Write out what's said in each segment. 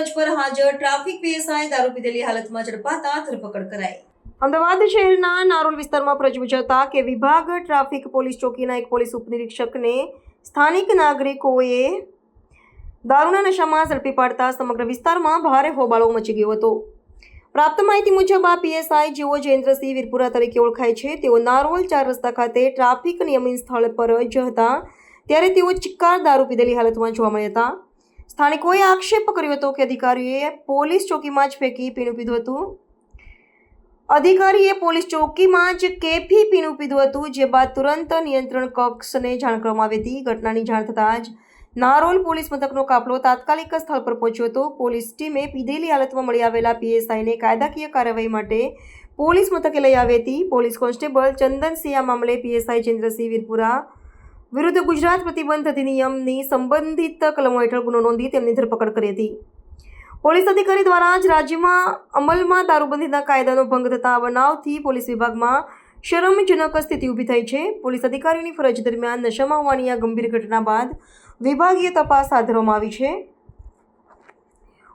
ફરજ પર હાજર ટ્રાફિક પીએસઆઈ દારૂ પીધેલી હાલતમાં ઝડપાતા ધરપકડ કરાઈ। અમદાવાદ શહેરના નારોલ વિસ્તારમાં ફરજ બજાવતા કે વિભાગ ટ્રાફિક પોલીસ ચોકીના એક પોલીસ ઉપનિરીક્ષકને સ્થાનિક નાગરિકોએ દારૂના નશામાં ઝડપી પાડતા સમગ્ર વિસ્તારમાં ભારે હોબાળો મચી ગયો હતો। પ્રાપ્ત માહિતી મુજબ આ પીએસઆઈ જેઓ જયેન્દ્રસિંહ વીરપુરા તરીકે ઓળખાય છે, તેઓ નારોલ 4 રસ્તા ખાતે ટ્રાફિક નિયમન સ્થળ પર જ હતા ત્યારે તેઓ ચિક્કાર દારૂ પીધેલી હાલતમાં જોવા મળ્યા હતા। સ્થાનિકોએ આક્ષેપ કર્યો હતો કે અધિકારીએ પોલીસ ચોકીમાં જ ફેંકી પીણું પીધું હતું। અધિકારીએ પોલીસ ચોકીમાં જ કેફી પીણું પીધું હતું, જે બાદ તુરંત નિયંત્રણ કક્ષને જાણ કરવામાં આવી હતી। ઘટનાની જાણ થતાં જ નારોલ પોલીસ મથકનો કાફલો તાત્કાલિક સ્થળ પર પહોંચ્યો હતો। પોલીસ ટીમે પીધેલી હાલતમાં મળી આવેલા પીએસઆઈને કાયદાકીય કાર્યવાહી માટે પોલીસ મથકે લઈ આવી હતી। પોલીસ કોન્સ્ટેબલ ચંદનસિંહ આ મામલે પીએસઆઈ જયેન્દ્રસિંહ વીરપુરા વિરુદ્ધ ગુજરાત પ્રતિબંધ અધિનિયમની સંબંધિત કલમો હેઠળ ગુનો નોંધી તેમની ધરપકડ કરી હતી। પોલીસ અધિકારી દ્વારા જ રાજ્યમાં અમલમાં દારૂબંધીના કાયદાનો ભંગ થતા આ બનાવથી પોલીસ વિભાગમાં શરમજનક સ્થિતિ ઊભી થઈ છે। પોલીસ અધિકારીઓની ફરજ દરમિયાન નશામાં હોવાની આ ગંભીર ઘટના બાદ વિભાગીય તપાસ હાથ ધરવામાં આવી છે।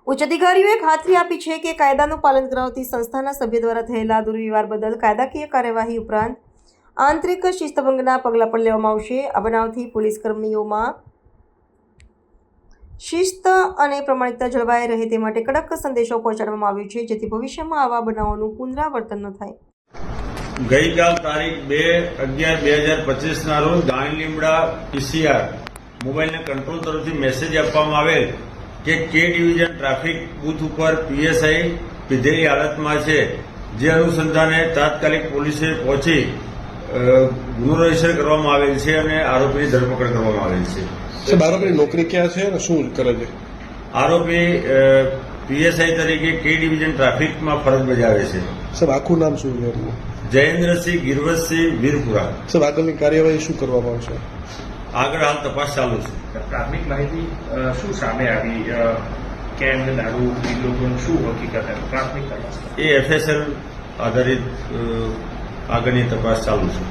ઉચ્ચ અધિકારીઓએ ખાતરી આપી છે કે કાયદાનું પાલન કરાવતી સંસ્થાના સભ્ય દ્વારા થયેલા દુર્વ્યવહાર બદલ કાયદાકીય કાર્યવાહી ઉપરાંત આંતરિક શિસ્તભંગના પગલાં પણ લેવામાં આવશે। આ બનાવથી પોલીસ કર્મીઓમાં શિસ્ત અને પ્રમાણિકતા જળવાઈ રહે તે માટે કડક સંદેશો પહોંચાડવામાં આવ્યો છે, જેથી ભવિષ્યમાં આવા બનાવોનું પુનરાવર્તન ન થાય। ગઈકાલ તારીખ 2/11/2025 ના રોજ દાણી લીમડા પીસીઆર મોબાઈલના કંટ્રોલ તરફથી મેસેજ આપવામાં આવેલ કે કે ડિવિઝન ટ્રાફિક બૂથ ઉપર પીએસઆઈ પીધેલી હાલતમાં છે, જે અનુસંધાને તાત્કાલિક પોલીસે પહોંચી ગુનો રજીસ્ટર કરવામાં આવેલ છે અને આરોપીની ધરપકડ કરવામાં આવેલ છે। સાહેબ, આરોપીની નોકરી ક્યાં છે અને શું કરે છે? આરોપી પીએસઆઈ તરીકે કે ડિવિઝન ટ્રાફિકમાં ફરજ બજાવે છે। સાહેબ, આખું નામ શું છે એમનું? જયેન્દ્રસિંહ ગિરવતસિંહ વીરપુરા। સાહેબ, આગળની કાર્યવાહી શું કરવામાં આવશે? આગળ હાલ તપાસ ચાલુ છે। પ્રાથમિક માહિતી શું સામે આવી? કેમ દારૂ પીધું, શું હકીકત પ્રાથમિક તપાસ? એ એફએસએલ આધારિત આગળની તપાસ ચાલુ છે।